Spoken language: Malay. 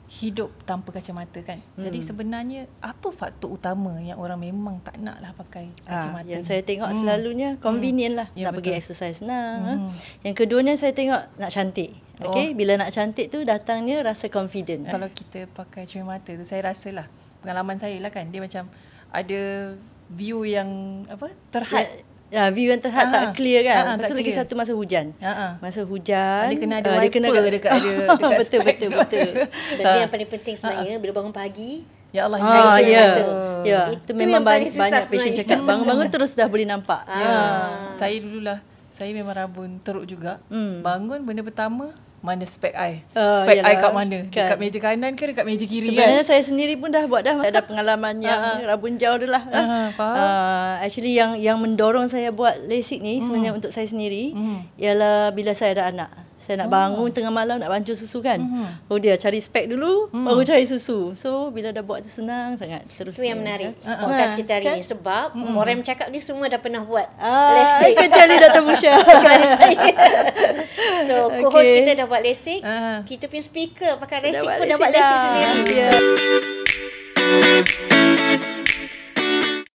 hidup tanpa kacamata kan. Jadi sebenarnya apa faktor utama yang orang memang tak nak lah pakai kacamata? Yang saya tengok selalunya convenient lah. Ya, Nak betul. pergi exercise senang. Yang keduanya saya tengok nak cantik. Okay? Bila nak cantik tu datangnya rasa confident. Kalau kita pakai cermin mata tu, saya rasalah pengalaman saya lah kan, dia macam ada view yang terhad. View yang terhad tak clear kan. Lepas tu tak lagi clear. satu masa hujan. Masa hujan Dia kena ada wiper dekat betul. Benda yang paling penting sebenarnya bila bangun pagi, Ya Allah, Itu memang paling susah banyak patient sebenarnya. cakap bangun-bangun terus dah boleh nampak. Saya dululah, saya memang rabun teruk juga. Bangun benda pertama, mana spek I? Spek I kat mana? Kan. Dekat meja kanan ke dekat meja kiri Sebenarnya kan? saya sendiri pun dah buat dah. Ada pengalaman yang rabun jauh dah lah. Actually yang mendorong saya buat LASIK ni sebenarnya untuk saya sendiri ialah bila saya ada anak. Saya nak bangun tengah malam nak bancuh susu kan. Dia cari spek dulu baru cari susu. So bila dah buat tu senang sangat. Terus itu yang menarik podcast kita hari ni. Sebab orang yang bercakap ni semua dah pernah buat LASIK. Kecuali Dr. Musha. Kecuali saya. So co-host kita dah buat LASIK. Kita punya speaker pakai LASIK pun dah buat LASIK sendiri.